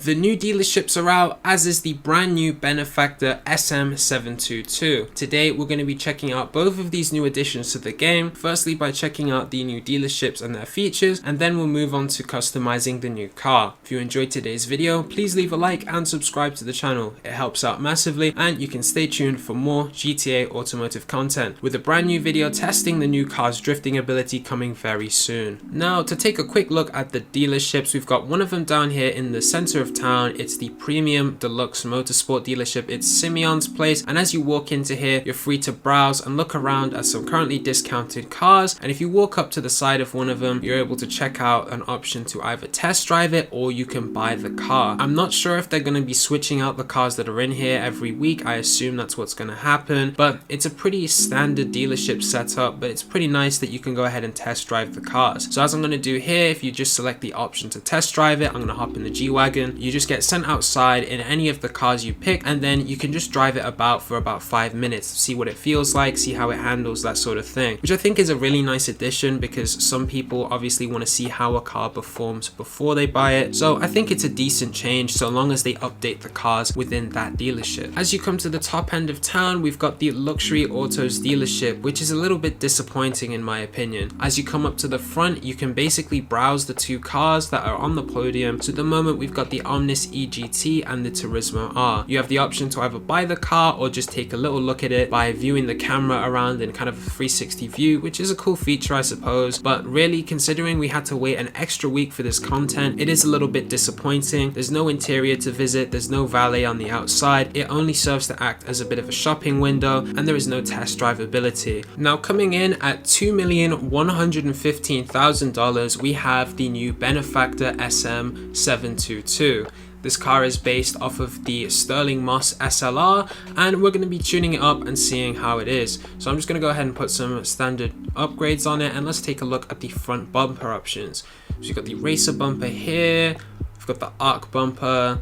The new dealerships are out, as is the brand new Benefactor SM722. Today we're going to be checking out both of these new additions to the game, firstly by checking out the new dealerships and their features, and then we'll move on to customizing the new car. If you enjoyed today's video, please leave a like and subscribe to the channel. It helps out massively, and you can stay tuned for more GTA automotive content, with a brand new video testing the new car's drifting ability coming very soon. Now, to take a quick look at the dealerships, we've got one of them down here in the center of town. It's the Premium Deluxe Motorsport dealership. It's Simeon's place, and as you walk into here, you're free to browse and look around at some currently discounted cars, and if you walk up to the side of one of them, you're able to check out an option to either test drive it or you can buy the car. I'm not sure if they're going to be switching out the cars that are in here every week. I assume that's what's going to happen, but it's a pretty standard dealership setup, but it's pretty nice that you can go ahead and test drive the cars. So as I'm going to do here, if you just select the option to test drive it, I'm going to hop in the G-Wagon. You just get sent outside in any of the cars you pick, and then you can just drive it about for about 5 minutes, see what it feels like, see how it handles, that sort of thing, which I think is a really nice addition because some people obviously want to see how a car performs before they buy it. So I think it's a decent change so long as they update the cars within that dealership. As you come to the top end of town, we've got the Luxury Autos dealership, which is a little bit disappointing in my opinion. As you come up to the front, you can basically browse the two cars that are on the podium. So at the moment, we've got the Omnis EGT and the Turismo R. You have the option to either buy the car or just take a little look at it by viewing the camera around in kind of a 360 view, which is a cool feature I suppose, but really considering we had to wait an extra week for this content, it is a little bit disappointing. There's no interior to visit, there's no valet on the outside, it only serves to act as a bit of a shopping window, and there is no test drive ability. Now coming in at $2,115,000, we have the new Benefactor SM722. This car is based off of the Stirling Moss SLR, and we're going to be tuning it up and seeing how it is. So I'm just going to go ahead and put some standard upgrades on it, and let's take a look at the front bumper options. So you've got the racer bumper here, we've got the arc bumper,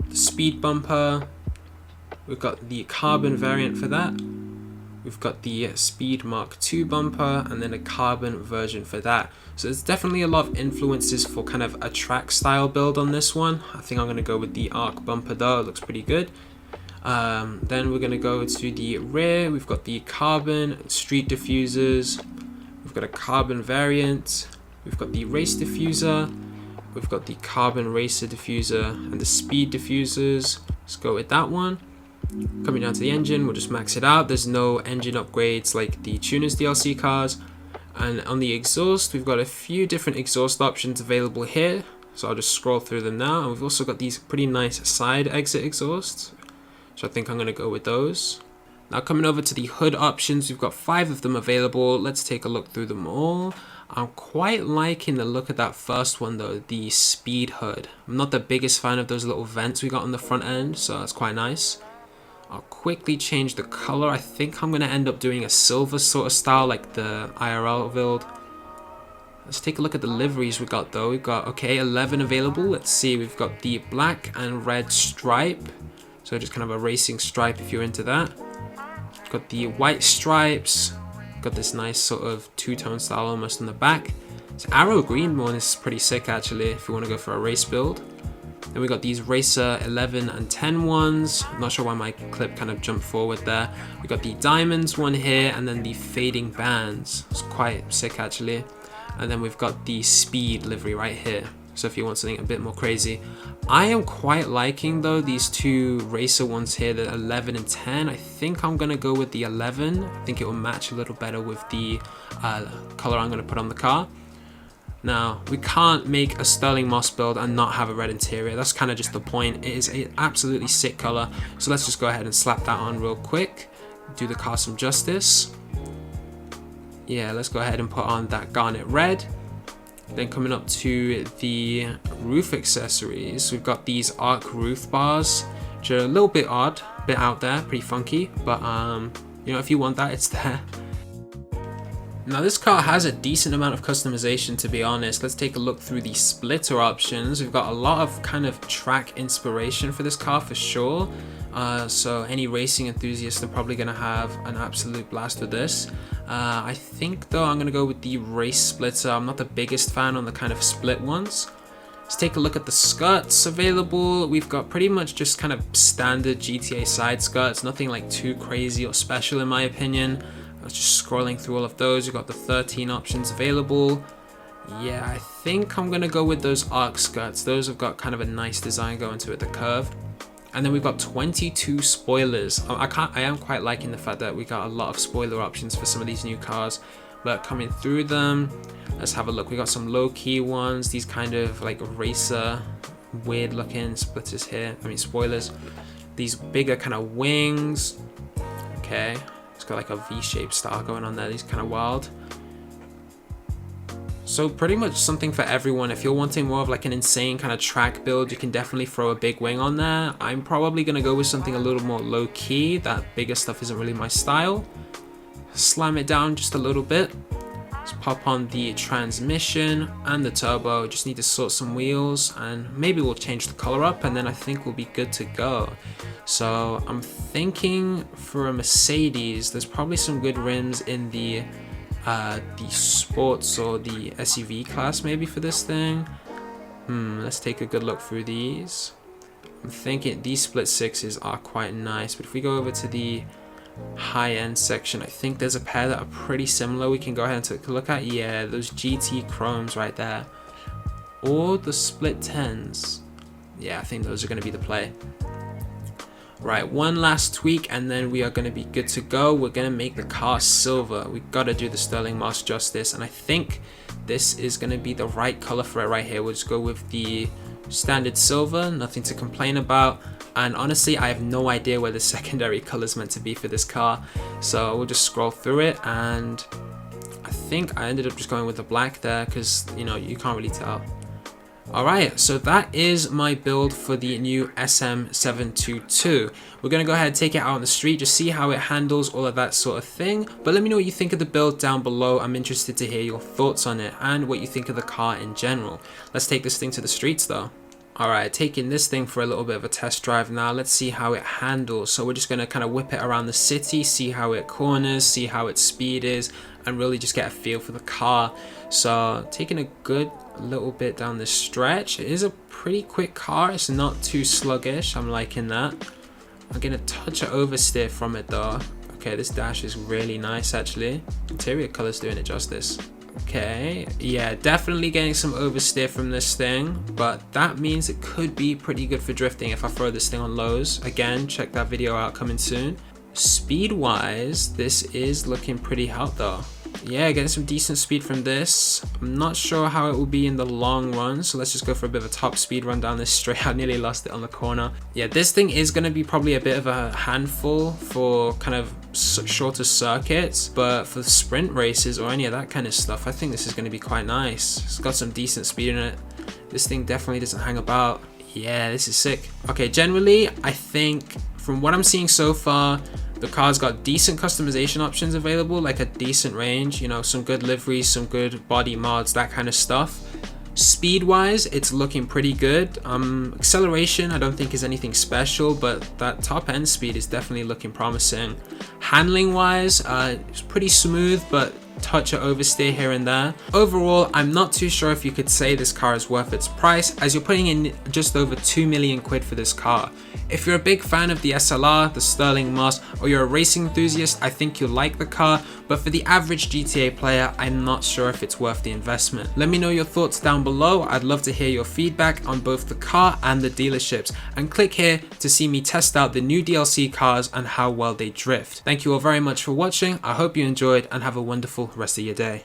the speed bumper, we've got the carbon variant for that, we've got the Speed Mark II bumper, and then a carbon version for that. So there's definitely a lot of influences for kind of a track style build on this one. I think I'm going to go with the arc bumper though, it looks pretty good. Then we're going to go to the rear. We've got the carbon street diffusers, we've got a carbon variant, we've got the race diffuser, we've got the carbon racer diffuser, and the speed diffusers. Let's go with that one. Coming down to the engine, we'll just max it out. There's no engine upgrades like the Tuners DLC cars. And on the exhaust, we've got a few different exhaust options available here, so I'll just scroll through them now. And we've also got these pretty nice side exit exhausts, so I think I'm going to go with those. Now coming over to the hood options, we've got 5 of them available. Let's take a look through them all. I'm quite liking the look of that first one though, the speed hood. I'm not the biggest fan of those little vents we got on the front end, so that's quite nice. I'll quickly change the color. I think I'm going to end up doing a silver sort of style like the IRL build. Let's take a look at the liveries we got though. We've got, okay, 11 available. Let's see, we've got the black and red stripe. So just kind of a racing stripe if you're into that. We've got the white stripes. Got this nice sort of two-tone style almost on the back. This arrow green one is pretty sick actually if you want to go for a race build. Then we got these Racer 11 and 10 ones. I'm not sure why my clip kind of jumped forward there. We got the diamonds one here, and then the fading bands. It's quite sick actually. And then we've got the speed livery right here. So if you want something a bit more crazy. I am quite liking though these two racer ones here, the 11 and 10. I think I'm gonna go with the 11. I think it will match a little better with the color I'm gonna put on the car. Now, we can't make a Stirling Moss build and not have a red interior. That's kind of just the point. It is an absolutely sick color. So let's just go ahead and slap that on real quick. Do the car some justice. Yeah, let's go ahead and put on that garnet red. Then coming up to the roof accessories, we've got these arc roof bars, which are a little bit odd, a bit out there, pretty funky. But, you know, if you want that, it's there. Now this car has a decent amount of customization, to be honest. Let's take a look through the splitter options. We've got a lot of kind of track inspiration for this car for sure. So any racing enthusiasts are probably going to have an absolute blast with this. I think though I'm going to go with the race splitter. I'm not the biggest fan on the kind of split ones. Let's take a look at the skirts available. We've got pretty much just kind of standard GTA side skirts, nothing like too crazy or special in my opinion. I was just scrolling through all of those. We've got the 13 options available. Yeah, I think I'm gonna go with those arc skirts. Those have got kind of a nice design going to it, the curve. And then we've got 22 spoilers. I am quite liking the fact that we got a lot of spoiler options for some of these new cars. But coming through them, let's have a look. We got some low-key ones, these kind of like racer, weird looking splitters here. I mean spoilers. These bigger kind of wings. Okay, it's got like a V-shaped star going on there. These kind of wild. So pretty much something for everyone. If you're wanting more of like an insane kind of track build, you can definitely throw a big wing on there. I'm probably gonna go with something a little more low-key. That bigger stuff isn't really my style. Slam it down just a little bit. Let's pop on the transmission and the turbo. Just need to sort some wheels and maybe we'll change the color up and then I think we'll be good to go. So I'm thinking for a Mercedes, there's probably some good rims in the sports or the SUV class maybe for this thing. Let's take a good look through these. I'm thinking these split sixes are quite nice, but if we go over to the high-end section, I think there's a pair that are pretty similar we can go ahead and take a look at. Yeah, those GT chromes right there, or the split 10s. Yeah, I think those are going to be the play. Right, one last tweak and then we are going to be good to go. We're going to make the car silver. We've got to do the Stirling Moss justice, and I think this is going to be the right color for it right here. We'll just go with the standard silver, nothing to complain about. And honestly, I have no idea where the secondary color is meant to be for this car, so we'll just scroll through it, and I think I ended up just going with the black there because, you know, you can't really tell. Alright, so that is my build for the new SM722. We're going to go ahead and take it out on the street, just see how it handles all of that sort of thing. But let me know what you think of the build down below. I'm interested to hear your thoughts on it and what you think of the car in general. Let's take this thing to the streets though. Alright, taking this thing for a little bit of a test drive now. Let's see how it handles. So we're just going to kind of whip it around the city, see how it corners, see how its speed is, and really just get a feel for the car. So taking a good little bit down this stretch. It is a pretty quick car. It's not too sluggish. I'm liking that. I'm going to touch an oversteer from it though. Okay, this dash is really nice actually. Interior color's doing it justice. Okay, yeah, definitely getting some oversteer from this thing, but that means it could be pretty good for drifting if I throw this thing on lows. Again, check that video out coming soon. Speed wise, this is looking pretty hot though. Yeah, getting some decent speed from this. I'm not sure how it will be in the long run, so let's just go for a bit of a top speed run down this straight. I nearly lost it on the corner. Yeah, this thing is going to be probably a bit of a handful for kind of shorter circuits, but for sprint races or any of that kind of stuff, I think this is going to be quite nice. It's got some decent speed in it. This thing definitely doesn't hang about. Yeah, this is sick. Okay, generally, I think from what I'm seeing so far, the car's got decent customization options available, like a decent range, you know, some good liveries, some good body mods, that kind of stuff. Speed wise, it's looking pretty good. Acceleration, I don't think is anything special, but that top end speed is definitely looking promising. Handling wise, it's pretty smooth, but touch of oversteer here and there. Overall, I'm not too sure if you could say this car is worth its price, as you're putting in just over 2 million quid for this car. If you're a big fan of the SLR, the Stirling Moss, or you're a racing enthusiast, I think you'll like the car, but for the average GTA player, I'm not sure if it's worth the investment. Let me know your thoughts down below. I'd love to hear your feedback on both the car and the dealerships, and click here to see me test out the new DLC cars and how well they drift. Thank you all very much for watching. I hope you enjoyed and have a wonderful rest of your day.